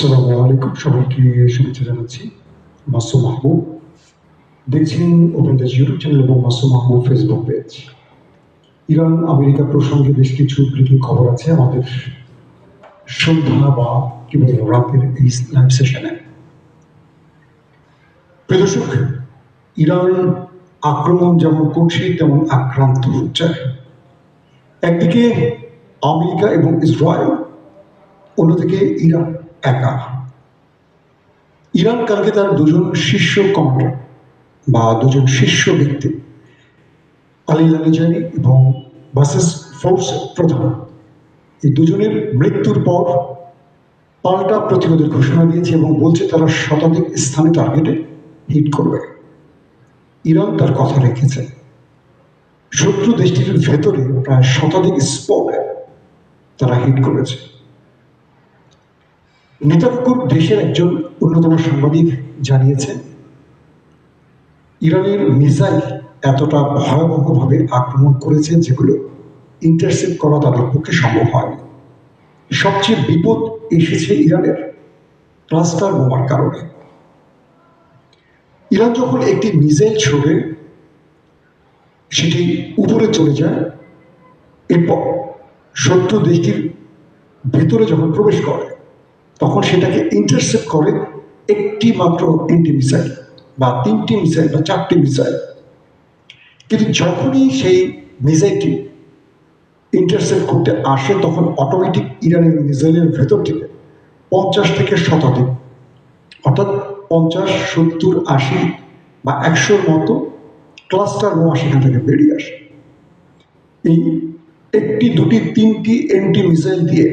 আসসালামু আলাইকুম, সবাইকে শুভেচ্ছা জানাচ্ছি। মাসুম মাহবুব দেখছেন ওপেন দ্য ইউটিউব চ্যানেল এবং মাসুম মাহবুব ফেসবুক পেজ। ইরান আমেরিকা প্রসঙ্গে বেশ কিছু ব্রেকিং খবর আছে আমাদের সন্ধ্যা বা কি বলবো রাতের এই লাইভ সেশনে। প্রিয় দর্শক, ইরান আক্রমণ যেমন করছে তেমন আক্রান্ত হচ্ছে। একদিকে আমেরিকা এবং ইসরায়েল, অন্যদিকে ইরান একা। ইরান কালকে তার দুজন শীর্ষ কমান্ডার বা দুজন শীর্ষ ব্যক্তি আলী লামিজানি এবং বাসেস ফোর্স প্রধান, এই দুজনের মৃত্যুর পর পাল্টা প্রতিরোধের ঘোষণা দিয়েছে এবং বলছে তারা শতাধিক স্থানে টার্গেটে হিট করবে। ইরান তার কথা রেখেছে। শত্রু দেশটির ভেতরে প্রায় শতাধিক স্পটে তারা হিট করেছে। নেতাকুর দেশের একজন অন্যতম সাংবাদিক জানিয়েছেন, ইরানের মিসাইল এতটা ভয়াবহভাবে আক্রমণ করেছে যেগুলো ইন্টারসেপ্ট করা তাদের পক্ষে সম্ভব হয়নি। সবচেয়ে বিপদ এসেছে ইরানের ক্লাস্টার বোমার কারণে। ইরান যখন একটি মিসাইল ছোড়ে সেটি উপরে চলে যায়, এরপর শত্রু দেশটির ভেতরে যখন প্রবেশ করে তখন সেটাকে ইন্টারসেপ্ট করে একটি মাত্র এন্টি মিসাইল বা তিনটি মিসাইল বা চারটি মিসাইল। কিন্তু যখনই সেই মিসাইলটি ইন্টারসেপ্ট করতে আসে তখন অটোমেটিক ইরানের মিসাইলের ভেতর থেকে 50 থেকে শতাধিক, অর্থাৎ 50, 70, 80 বা 100-র মতো ক্লাস্টার বোমা সেখান থেকে বেরিয়ে আসে। এই একটি, দুটি, তিনটি এন্টি মিসাইল দিয়ে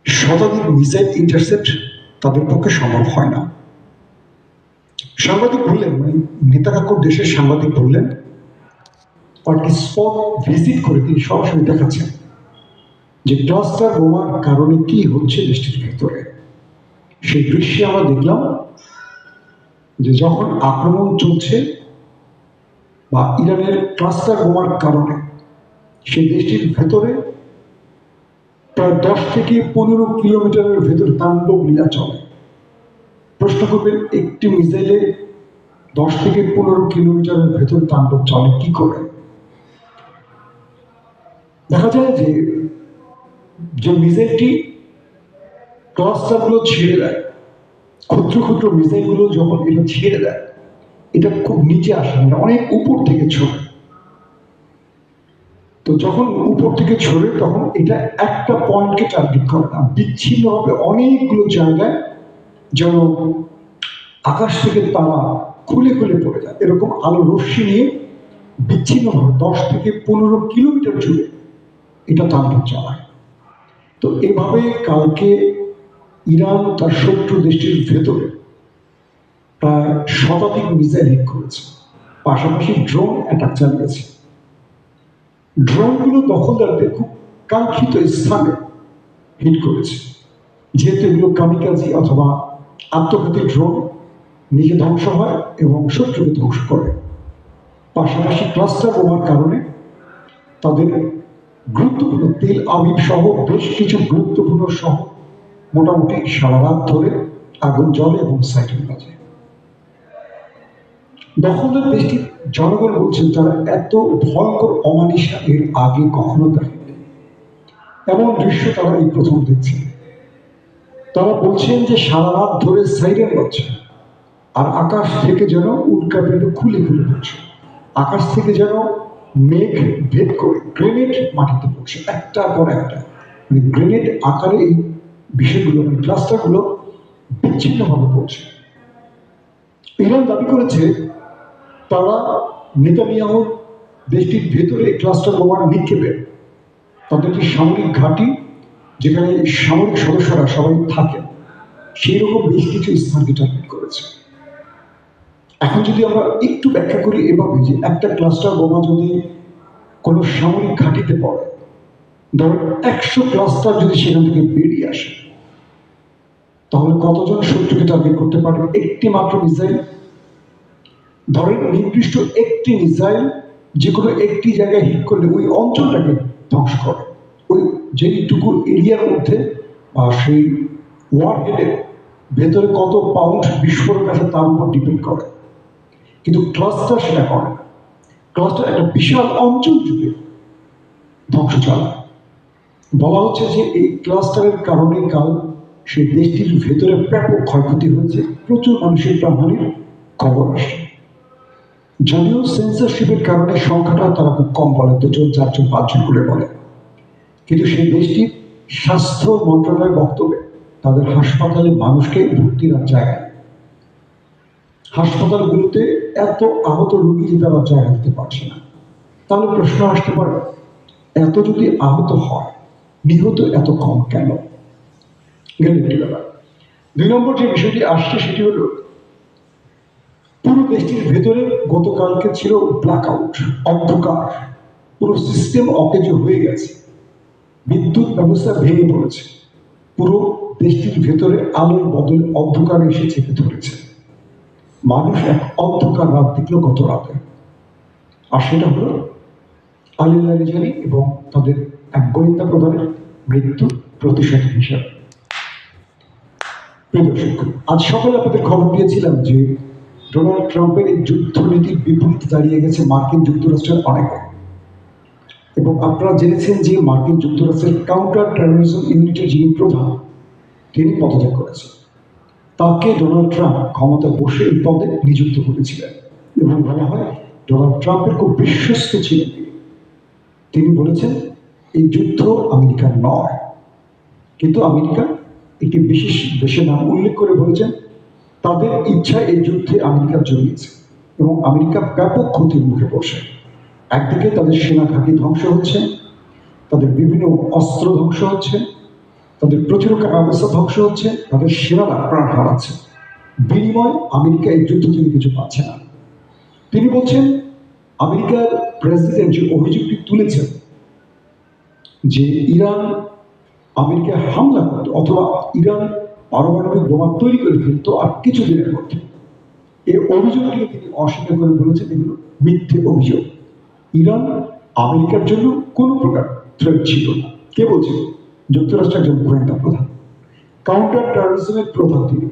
শতাধিক মিসাইল ইন্টারসেপ্ট তাদের পক্ষে সম্ভব হয় না। সাংবাদিক বললেন, মানে নেতাকাকুর দেশের সাংবাদিক বললেন, কয়েকটি স্পট ভিজিট করে তিনি সরাসরি দেখাচ্ছেন যে ক্লাস্টার বোমার কারণে কি হচ্ছে দেশটির ভেতরে। সেই দৃশ্যে আমরা দেখলাম যে যখন আক্রমণ চলছে বা ইরানের ক্লাস্টার বোমার কারণে সেই দেশটির ভেতরে প্রায় 10 থেকে 15 কিলোমিটারের ভেতরে তাণ্ডব লীলা চলে। প্রশ্ন করবেন, একটি মিসাইলে 10 থেকে 15 কিলোমিটারের ভেতরে তাণ্ডব চলে কি করে? দেখা যায় যে মিসাইলটি ক্লাস্টারগুলো ছেড়ে দেয়, ক্ষুদ্র ক্ষুদ্র মিসাইলগুলো যখন এটা ছেড়ে দেয়, এটা খুব নিচে আসে না, অনেক উপর থেকে ছোড়ে। তো যখন উপর থেকে ছোড়ে তখন এটা একটা পয়েন্টকে টার্গেট করে না, বিচ্ছিন্নভাবে অনেকগুলো জায়গায় যেন আকাশ থেকে তারা খুলে খুলে পড়ে যায়, এরকম আলো রশ্মি নিয়ে বিচ্ছিন্নভাবে 10 থেকে 15 কিলোমিটার জুড়ে এটা তাণ্ডব চালায়। তো এভাবে কালকে ইরান তার শত্রু দেশটির ভেতরে প্রায় শতাধিক মিসাইল হিট করেছে, পাশাপাশি ড্রোন অ্যাটাক চালিয়েছে। ড্রোনগুলো দখলদারদের খুব কাঙ্ক্ষিত স্থানে হিট করেছে, যেহেতু এগুলো কামিকাজি অথবা আত্মঘাতী ড্রোন, নিজে ধ্বংস হয় এবং শত্রুকে ধ্বংস করে। পাশাপাশি ক্লাস্টার বোমার কারণে তাদের গুরুত্বপূর্ণ তেল আবিব সহ বেশ কিছু গুরুত্বপূর্ণ শহর মোটামুটি সারা রাত ধরে আগুন জ্বলে এবং সাইরেন বাজে। দখলদার দেশটির জনগণ বলছেন তারা এত ভয়ঙ্কর অমানিসা এর আগে কখনো দেখেনি, এমন দৃশ্য তারা এই প্রথম দেখছে। তারা বলছেন যে সারা রাত ধরে সাইরেন বাজছে আর আকাশ থেকে যেন উল্কাপিণ্ড খুলে খুলে পড়ছে, আকাশ থেকে যেন মেঘ ভেদ করে গ্রেনেড মাটিতে পড়ছে একটার পর একটা, মানে গ্রেনেড আকারে এই বিষয়গুলো, মানে ক্লাস্টারগুলো বিচ্ছিন্নভাবে পড়ছে। ইরান দাবি করেছে তারা নেতানিয়াহু দেশটির ভেতরে ক্লাস্টার বোমার নিক্ষেপে তাদের যে সামরিক ঘাঁটি, যেখানে সামরিক সদস্যরা সবাই থাকেন, সেই রকম বেশ কিছু স্থানকে টার্গেট করেছে। এখন যদি আমরা একটু ব্যাখ্যা করি এভাবে যে একটা ক্লাস্টার বোমা যদি কোনো সামরিক ঘাঁটিতে পড়ে, ধরেন 100 ক্লাস্টার যদি সেখান থেকে বেরিয়ে আসে, তাহলে কতজন শত্রুকে টার্গেট করতে পারবে একটি মাত্র মিসাইল? ধরেন নির্দিষ্ট একটি মিসাইল যে কোনো একটি জায়গায় হিট করলে ওই অঞ্চলটাকে ধ্বংস করে, ওই যেটুকু এরিয়ার মধ্যে বা সেই ওয়ার হেডের ভেতরে কত পাউন্ড বিস্ফোরক আছে তার উপর ডিপেন্ড করে, কিন্তু ক্লাস্টার সেটা করে না। ক্লাস্টার একটা বিশাল অঞ্চল জুড়ে ধ্বংস চালায়। বলা হচ্ছে যে এই ক্লাস্টারের কারণে কাল সেই দেশটির ভেতরে ব্যাপক ক্ষয়ক্ষতি হয়েছে, প্রচুর মানুষের প্রাণহানির খবর আসে। যদিও সেন্সরশিপের কারণে সংখ্যাটা তারা খুব কম বলে, 2জন 4জন 5জন করে বলে, কিন্তু সেই দেশটির স্বাস্থ্য মন্ত্রণালয়ের বক্তব্যে তাদের হাসপাতালে মানুষকে ভর্তি রাখার জায়গা নেই। হাসপাতালগুলোতে এত আহত রোগী যে তারা জায়গা দিতে পারছে না। তাহলে প্রশ্ন আসতে পারে, এত যদি আহত হয়, নিহত এত কম কেন? গেল একটি ব্যাপার। 2 নম্বর যে বিষয়টি আসছে সেটি হলো, পুরো দেশটির ভেতরে গতকালকে ছিল ব্ল্যাক আউট, অন্ধকার, পুরো সিস্টেম অকেজ হয়ে গেছে, বিদ্যুৎ ব্যবস্থা ভেঙে পড়েছে, পুরো দেশটির ভেতরে আলোর বদলে অন্ধকার এসে চেপে ধরেছে। মানুষ এক অন্ধকার রাত দেখল গত রাতে, আর সেটা হলো আলী লারিজানি এবং তাদের এক গোয়েন্দা প্রধানের মৃত্যু প্রতিশোধ হিসাবে। আজ সকালে আপনাদের খবর দিয়েছিলাম যে ডোনাল্ড ট্রাম্পের এই যুদ্ধনীতির বিপরীতে দাঁড়িয়ে গেছে মার্কিন যুক্তরাষ্ট্রের অনেকে, এবং আপনারা জেনেছেন যে মার্কিন যুক্তরাষ্ট্রের কাউন্টার টেরোরিজম ইউনিটের যিনি প্রধান, তিনি পদত্যাগ করেছেন। তাকে ডোনাল্ড ট্রাম্প ক্ষমতায় বসে এই পদে নিযুক্ত করেছিলেন, এবং বলা হয় ডোনাল্ড ট্রাম্পের খুব বিশ্বস্ত ছিলেন তিনি বলেছেন এই যুদ্ধ আমেরিকার নয়, কিন্তু আমেরিকা একটি বিশেষ দেশের নাম উল্লেখ করে বলেছেন তাদের ইচ্ছা এই যুদ্ধে আমেরিকা জড়িয়েছে, এবং আমেরিকা ব্যাপক ক্ষতির মুখে পড়ছে। একদিকে তাদের সেনা ঘাঁটি ধ্বংস হচ্ছে, তাদের বিভিন্ন অস্ত্র ধ্বংস হচ্ছে, তাদের প্রতিরক্ষা ব্যবস্থা ধ্বংস হচ্ছে, তাদের সেনারা প্রাণ হারাচ্ছে। বিনিময় আমেরিকা এই যুদ্ধ থেকে কিছু পাচ্ছে না। তিনি বলছেন আমেরিকার প্রেসিডেন্ট যে অভিযোগটি তুলেছেন যে ইরান আমেরিকায় হামলা করত অথবা ইরান পারমাণবিক বোমা তৈরি করে ফেলত আর কিছুদিনের মধ্যে, এই অভিযোগটিকে তিনি অস্বীকার করে বলেছেন এগুলো মিথ্যে অভিযোগ। ইরান আমেরিকার জন্য কোনো প্রকার থ্রেট ছিল না। কে বলছিল? যুক্তরাষ্ট্রের একজন গোয়েন্দা প্রধান, কাউন্টার টেরোরিজমের প্রধান তিনি।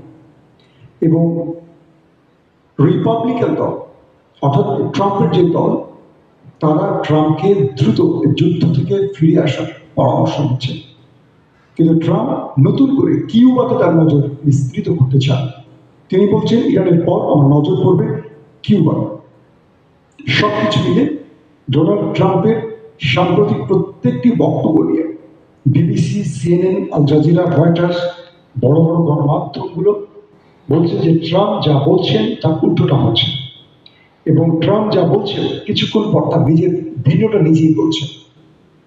এবং রিপাবলিকান দল অর্থাৎ ট্রাম্পের যে দল, তারা ট্রাম্পকে দ্রুত যুদ্ধ থেকে ফিরে আসার পরামর্শ দিচ্ছে, কিন্তু ট্রাম্প নতুন করে কিউবাতে তার নজর বিস্তৃত করতে চান। তিনি বলছেন ইরানের পর আমার নজর পড়বে কিউবা। সবকিছু মিলে ডোনাল্ড ট্রাম্পের সাম্প্রতিক প্রত্যেকটি বক্তব্য নিয়ে BBC, CNN, Al Jazeera, Reuters, বড় বড় গণমাধ্যমগুলো বলছে যে ট্রাম্প যা বলছেন তার উল্টোটা হচ্ছে, এবং ট্রাম্প যা বলছেন কিছুক্ষণ পর তার নিজের ভিন্নটা নিজেই বলছেন।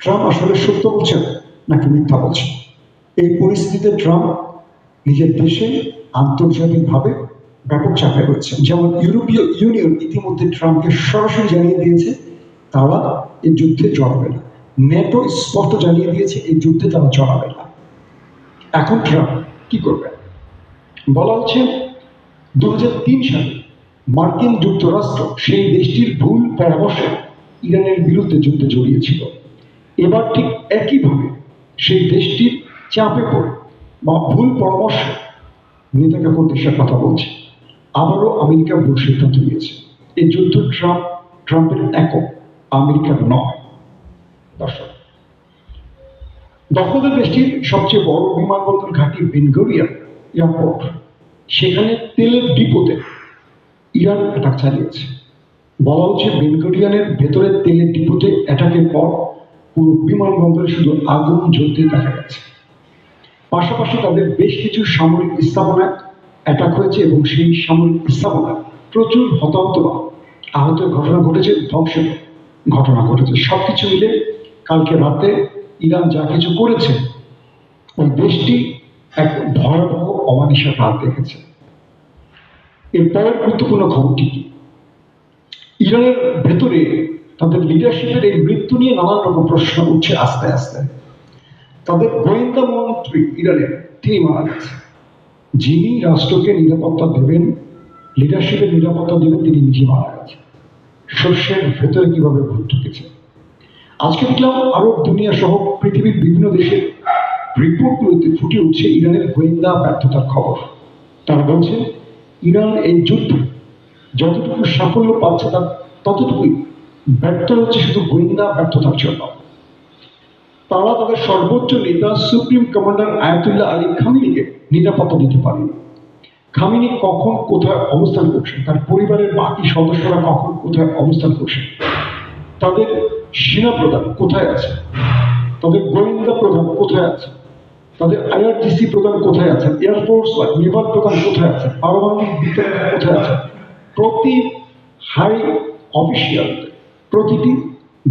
ট্রাম্প আসলে সত্য বলছেন নাকি মিথ্যা বলছেন? এই পরিস্থিতিতে ট্রাম্প নিজের দেশে আন্তর্জাতিকভাবে ব্যাপক চাপে রয়েছে। যেমন ইউরোপীয় ইউনিয়ন ইতিমধ্যে ট্রাম্পকে সরাসরি জানিয়ে দিয়েছে তারা এই যুদ্ধে জড়াবে না। নেটো স্পষ্ট জানিয়ে দিয়েছে এই যুদ্ধে তারা জড়াবে না। এখন ট্রাম্প কি করবে? বলা হচ্ছে 2003 সালে মার্কিন যুক্তরাষ্ট্র সেই দেশটির ভুল পরামর্শে ইরানের বিরুদ্ধে যুদ্ধে জড়িয়েছিল। এবার ঠিক একইভাবে সেই দেশটির চাপে পড়ে বা ভুল পরামর্শ নেতাকে কোন দেশের কথা বলছে, আবারও আমেরিকা ভুল সিদ্ধান্ত নিয়েছে। এই যুদ্ধ ট্রাম্পের একক, আমেরিকার নয়। দর্শক, দখলদার দেশটির সবচেয়ে বড় বিমানবন্দর ঘাঁটি বেন গুরিয়ন এয়ারপোর্ট, সেখানে তেলের ডিপোতে ইরান অ্যাটাক চালিয়েছে। বলা হচ্ছে বেন গুরিয়নের ভেতরে তেলের ডিপোতে অ্যাটাকের পর পুরো বিমানবন্দরে শুধু আগুন জ্বলতে দেখা গেছে। পাশাপাশি তাদের বেশ কিছু সামরিক স্থাপনায় অ্যাটাক হয়েছে, এবং সেই সামরিক স্থাপনায় প্রচুর হতাহত বা আহতের ঘটনা ঘটেছে, ধ্বংসের ঘটনা ঘটেছে। সবকিছু মিলে কালকে রাতে ইরান যা কিছু করেছে, ওই দেশটি এক ভয়াবহ অমানিসার রাত দেখেছে। এরপরের গুরুত্বপূর্ণ খবরটি কি? ইরানের ভেতরে তাদের লিডারশিপের এই মৃত্যু নিয়ে নানান রকম প্রশ্ন উঠছে আস্তে আস্তে। তাদের গোয়েন্দা মন্ত্রী ইরানের, তিনি মারা গেছে। যিনি রাষ্ট্রকে নিরাপত্তা দেবেন, লিডারশিপের নিরাপত্তা দেবেন, তিনি নিজে মারা গেছে। শস্যের ভেতরে কিভাবে ভূত ঢুকেছে। আজকে দেখলাম আরব দুনিয়া সহ পৃথিবীর বিভিন্ন দেশের রিপোর্টগুলো বার্তাগুলোতে ফুটে উঠছে ইরানের গোয়েন্দা ব্যর্থতার খবর। তারা বলছে ইরান এই যুদ্ধে যতটুকু সাফল্য পাচ্ছে তার ততটুকুই ব্যর্থ হচ্ছে শুধু গোয়েন্দা ব্যর্থতার জন্য। তারা তাদের সর্বোচ্চ নেতা সুপ্রিম কমান্ডার আয়াতুল্লাহ আলী খামেনিকে নিরাপত্তা দিতে পারেনি। খামেনি কখন কোথায় অবস্থান করছে, তার পরিবারের বাকি সদস্যরা কখন কোথায় অবস্থান করছে, তাদের সেনা প্রধান কোথায় আছে, তাদের গোয়েন্দা প্রধান কোথায় আছে, তাদের আইআরজিসি প্রধান কোথায় আছে, এয়ারফোর্স বা নেভাল প্রধান কোথায় আছে, পারমাণবিক বিজ্ঞানীরা কোথায় আছে, প্রতি হাই অফিসিয়াল, প্রতিটি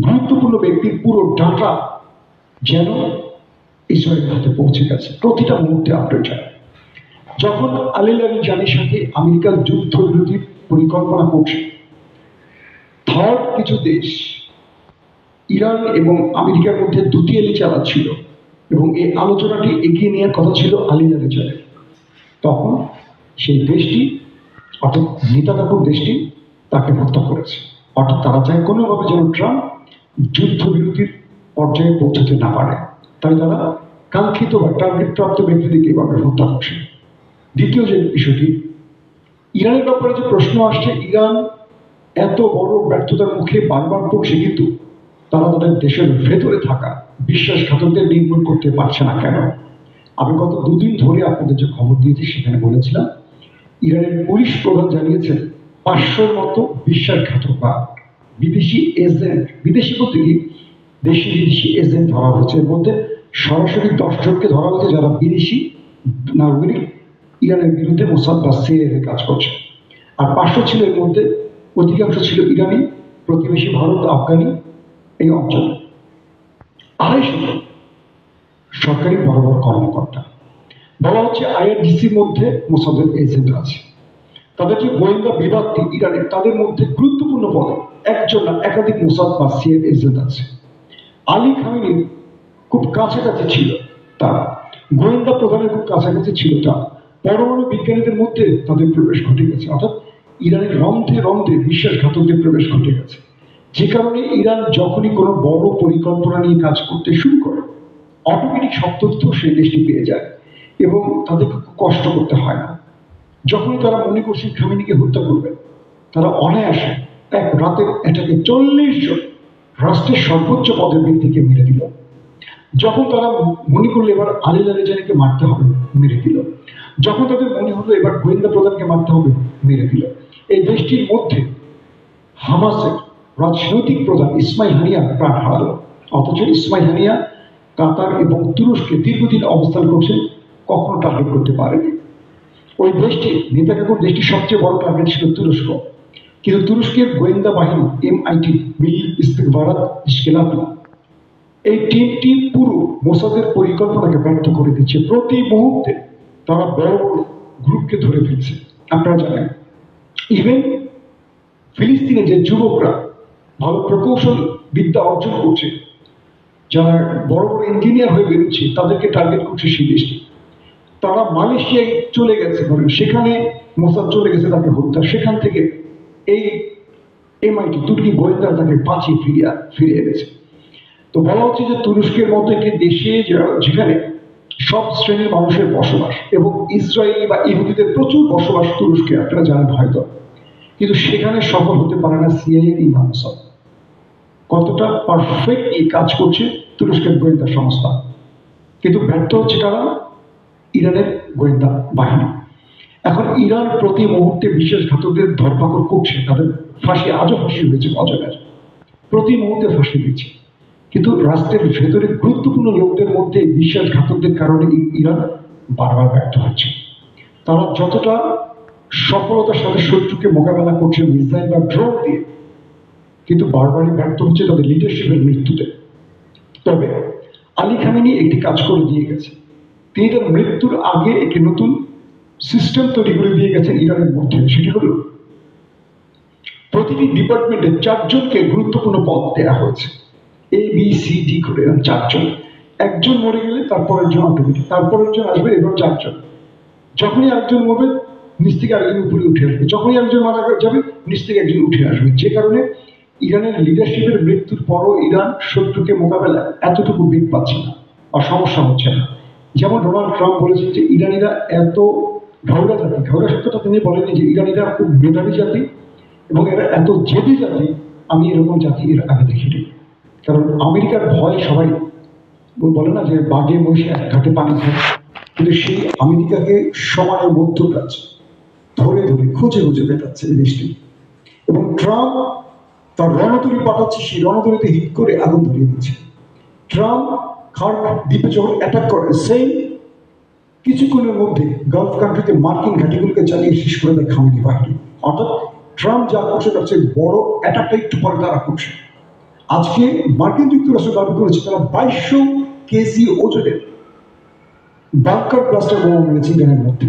গুরুত্বপূর্ণ ব্যক্তির পুরো ডাটা যেন ইসরায়েলের হাতে পৌঁছে গেছে, প্রতিটা মুহূর্তে আপডেট যায়। যখন আলী লারিজানির সাথে আমেরিকার যুদ্ধ বিরোধী পরিকল্পনা করছে, থার্ড কিছু দেশ ইরান এবং আমেরিকার মধ্যে দুতিয়ালি চালাচ্ছিল এবং এই আলোচনাটি এগিয়ে নেওয়ার কথা ছিল আলী লারিজানির, তখন সেই দেশটি অর্থাৎ নেতাকাকুর দেশটি তাকে হত্যা করেছে। অর্থাৎ তারা চায় কোনোভাবে যেন ট্রাম্প যুদ্ধবিরতির পর্যায়ে পৌঁছতে না পারে, তাই তারা কাঙ্ক্ষিত বা টার্গেট প্রাপ্ত ব্যক্তিদেরকে এভাবে হত্যা করছে। দ্বিতীয় যে বিষয়টি, ইরানের ব্যাপারে যে প্রশ্ন আসছে, ইরান এত বড় ব্যর্থতার মুখে বারবার পড়ছে, কিন্তু তারা তাদের দেশের ভেতরে থাকা বিশ্বাসঘাতকদের নির্মূল করতে পারছে না কেন? আমি গত দুদিন ধরে আপনাদের যে খবর দিয়েছি সেখানে বলেছিলাম ইরানের পুলিশ প্রধান জানিয়েছেন 500-র মতো বিশ্বাসঘাতক বা বিদেশি এজেন্ট, বিদেশি বলতে কি দেশি বিদেশি এজেন্ট ধরা হয়েছে। এর মধ্যে সরাসরি 10 জনকে ধরা হয়েছে যারা বিদেশি নাগরিক, ইরানের বিরুদ্ধে মোসাদ বা সিআইএ কাজ করছে। আর 500 ছিল, এর মধ্যে অধিকাংশ ছিল ইরানি, প্রতিবেশী ভারত, আফগানি এই অঞ্চলে। 250 সরকারি বড় বড় কর্মকর্তা। বলা হচ্ছে আইআরজিসির মধ্যে মোসাদের এজেন্ট আছে। তাদের যে গোয়েন্দা বিভাগটি ইরানের, তাদের মধ্যে গুরুত্বপূর্ণ পদে একজন না একাধিক মোসাদ বা সিআইএ এজেন্ট আছে। আলী খামেনির খুব কাছাকাছি ছিল তারা, গোয়েন্দা প্রধানের খুব কাছাকাছি ছিল তারা, পরমাণু বিজ্ঞানীদের মধ্যে তাদের প্রবেশ ঘটে গেছে। অর্থাৎ ইরানের রন্ধ্রে রন্ধ্রে বিশ্বাসঘাতকদের প্রবেশ ঘটে গেছে, যে কারণে ইরান যখনই কোনো বড় পরিকল্পনা নিয়ে কাজ করতে শুরু করে অটোমেটিক সব তথ্য সেই দেশটি পেয়ে যায় এবং তাদেরকে কষ্ট করতে হয় না। যখনই তারা মনে করছে খামেনিকে হত্যা করবে, তারা অনায়াসে এক রাতের এটাকে 40 জন রাষ্ট্রের সর্বোচ্চ পদের ব্যক্তিকে মেরে দিল। যখন তারা মনে করলো এবার আলী লারিজানিকে মারতে হবে, মেরে দিল। যখন তাদের মনে হলো এবার গোয়েন্দা প্রধানকে মারতে হবে, মেরে দিল। এই দেশটির মধ্যে হামাসের রাজনৈতিক প্রধান ইসমাইল হানিয়া প্রাণ হারালো, অথচ ইসমাইল হানিয়া কাতার এবং তুরস্কে দীর্ঘদিন অবস্থান করছেন, কখনো টার্গেট করতে পারেনি। ওই দেশটি নেতাকাকুর দেশটির সবচেয়ে বড় টার্গেট ছিল তুরস্ক, কিন্তু তুরস্কের গোয়েন্দা বাহিনী এমআইটি মিলিল ইস্তিখবারাত ইশকেলাতি এই টিমটি পুরো মোসাদের পরিকল্পনাকে ব্যর্থ করে দিচ্ছে। প্রতি মুহূর্তে তারা বড় বড় গ্রুপকে ধরে ফেলছে। আপনারা জানেন ইভেন ফিলিস্তিনে যে যুবকরা ভালো প্রকৌশল বিদ্যা অর্জন করছে, যারা বড় বড় ইঞ্জিনিয়ার হয়ে বেরোচ্ছে, তাদেরকে টার্গেট করছে সেই দেশটি। তারা মালয়েশিয়ায় চলে গেছে, বলেন সেখানে মোসাদ চলে গেছে তাকে হত্যা, সেখান থেকে এই এমআইটি তুর্কি গোয়েন্দারা তাকে বাঁচিয়ে ফিরে এনেছে। তো বলা হচ্ছে যে তুরস্কের মতো একটি দেশে যেখানে সব শ্রেণীর মানুষের বসবাস এবং ইসরায়েলি বা ইহুদিদের প্রচুর বসবাস তুরস্কে, আপনারা জানেন হয়তো, কিন্তু সেখানে সফল হতে পারে না সিআইএ কিংবা মোসাদ। কতটা পারফেক্টলি কাজ করছে তুরস্কের গোয়েন্দা সংস্থা, কিন্তু ব্যর্থ হচ্ছে কারা? ইরানের গোয়েন্দা বাহিনী। এখন ইরান প্রতি মুহূর্তে বিশ্বাসঘাতকদের ধরপাকড় করছে, তাদের ফাঁসি, আজও ফাঁসি হয়েছে অজনের, প্রতি মুহূর্তে ফাঁসি দিচ্ছে। কিন্তু রাষ্ট্রের ভেতরে গুরুত্বপূর্ণ লোকদের মধ্যে বিশ্বাসঘাতকদের কারণে ইরান বারবার ব্যর্থ হচ্ছে। তারা যতটা সফলতার সাথে শত্রুকে মোকাবেলা করছে মিসাইল বা ড্রোন দিয়ে, কিন্তু বারবারই ব্যর্থ হচ্ছে তাদের লিডারশিপের মৃত্যুতে। তবে আলী খামেনি একটি কাজ করে দিয়ে গেছে, তিনি তার মৃত্যুর আগে একটি নতুন সিস্টেম তৈরি করে দিয়ে গেছেন ইরানের মধ্যে। সেটি হল প্রতিটি ডিপার্টমেন্টে 4 জনকে গুরুত্বপূর্ণ পদ দেওয়া হয়েছে, ABCD করে 4 জন। একজন মরে গেলে তারপরের জন অটোমেটিক, তারপরের জন আসবে, এবার 4 জন। যখনই একজন মরবে নিচ থেকে আরেকজন উপরে উঠে আসবে, যখনই একজন মারা যাবে নিচ থেকে একজন উঠে আসবে। যে কারণে ইরানের লিডারশিপের মৃত্যুর পরও ইরান শত্রুকে মোকাবেলায় এতটুকু বেগ পাচ্ছে না বা সমস্যা হচ্ছে না। যেমন ডোনাল্ড ট্রাম্প বলেছেন যে ইরানিরা এত ঢাউরা জাতি, ঢাউরা শব্দটা তিনি বলেননি, যে ইরানিরা খুব মেধাবী জাতি এবং এরা এত জেদি জাতি, আমি এরকম জাতি এর আগে দেখিনি। কারণ আমেরিকার ভয় সবাই বলে না যে বাঘে মহিষে এক ঘাটে পানি খায়, কিন্তু সেই আমেরিকাকে সময়ের মধ্যপ্রাচ্য ধরে ধরে খুঁজে খুঁজে পেটাচ্ছে এই দেশটি। এবং ট্রাম্প তার রণতরী পাঠাচ্ছে, সেই রণতরীতে হিট করে আগুন ধরিয়ে দিচ্ছে। ট্রাম্প খার্ক দ্বীপে যখন অ্যাটাক করে, সেই কিছুক্ষণের মধ্যে গালফ কান্ট্রিতে মার্কিন ঘাঁটিগুলোকে চালিয়ে শেষ করে দেয় খামেনি বাহিনী। অর্থাৎ ট্রাম্প যা করছে তার চেয়ে বড় অ্যাটাকটা একটু পরে তারা করছে। আজকে মার্কিন যুক্তরাষ্ট্র দাবি করেছে তারা 2200 কেজি ওজনের বাংকার ব্লাস্টার বোমা মেরেছে ইরানের মধ্যে।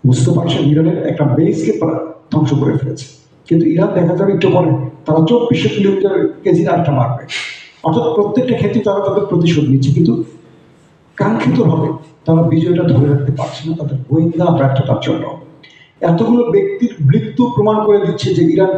বুঝতে পারছেন, ইরানের একটা বেসকে তারা ধ্বংস করে ফেলেছে। কিন্তু ইরান দেখা যাবে একটু পরে তারা 2400 কেজির আরেকটা মারবে। অর্থাৎ প্রত্যেকটা ক্ষেত্রে তারা তাদের প্রতিশোধ নিচ্ছে, কিন্তু কাঙ্ক্ষিতভাবে তারা বিজয়টা ধরে রাখতে পারছে না তাদের গোয়েন্দা ব্যর্থতার জন্য। এতগুলো ব্যক্তির মৃত্যু প্রমাণ করে দিচ্ছে যে ইরান